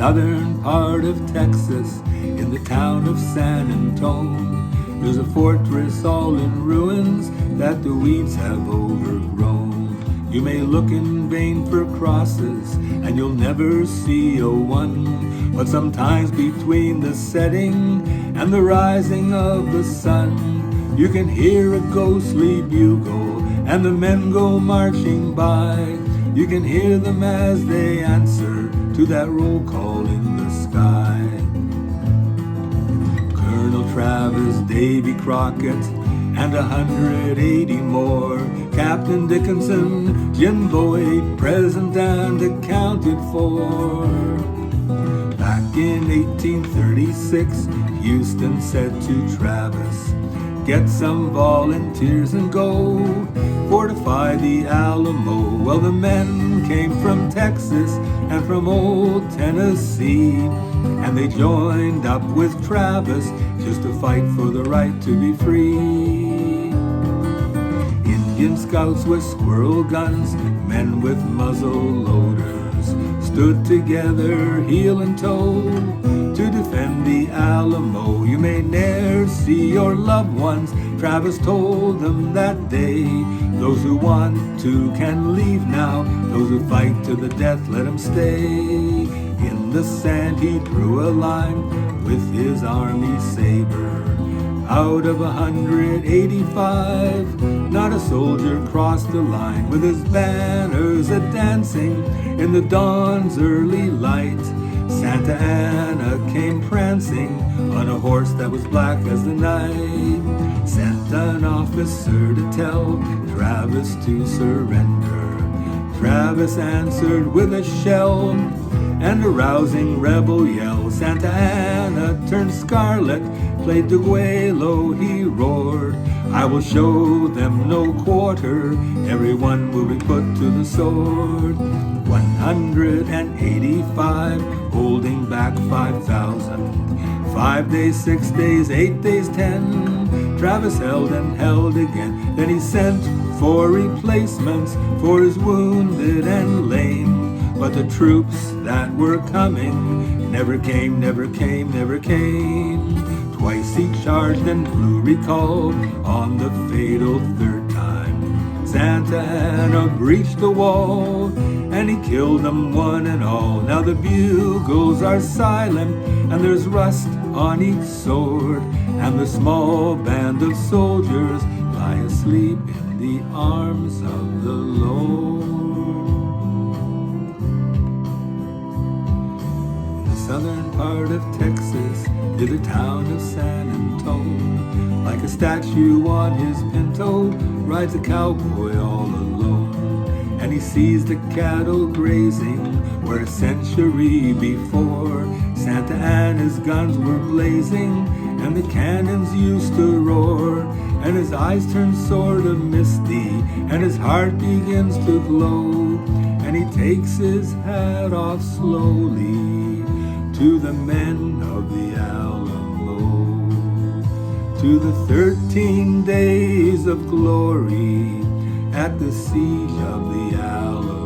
southern part of Texas, in the town of San Antone, there's a fortress all in ruins that the weeds have overgrown. You may look in vain for crosses, and you'll never see a one. But sometimes between the setting and the rising of the sun, you can hear a ghostly bugle, and the men go marching by. You can hear them as they answer to that roll call in the sky. Colonel Travis, Davy Crockett, and 180 more. Captain Dickinson, Jim Boyd, present and accounted for. Back in 1836, Houston said to Travis, get some volunteers and go fortify the Alamo. Well, the men came from Texas and from old Tennessee, and they joined up with Travis just to fight for the right to be free. Indian scouts with squirrel guns, men with muzzle loaders, stood together heel and toe to defend the Alamo. You may ne'er see your loved ones, Travis told them that day. Those who want to can leave now, those who fight to the death, let them stay. In the sand he drew a line with his army saber. Out of 185, not a soldier crossed the line, with his banners a-dancing in the dawn's early light. Santa Anna came prancing on a horse that was black as the night. Sent an officer to tell Travis to surrender. Travis answered with a shell and a rousing rebel yell. Santa Anna turned scarlet, played Duguelo, he roared, I will show them no quarter, everyone will be put to the sword. 185, holding back 5,000. 5 days, 6 days, 8 days, 10. Travis held and held again. Then he sent for replacements for his wounded and lame. But the troops that were coming never came, never came, never came. Twice he charged and blew recall on the fatal third time. Santa Anna breached the wall, and he killed them one and all. Now the bugles are silent, and there's rust on each sword, and the small band of soldiers lie asleep in the arms of the Lord. In the southern part of Texas, near the town of San Antone, like a statue on his pinto, rides a cowboy all alone. And he sees the cattle grazing where a century before Santa Anna's guns were blazing and the cannons used to roar. And his eyes turn sort of misty and his heart begins to glow. And he takes his hat off slowly to the men of the Alamo, to the 13 days of glory at the siege of the Alamo.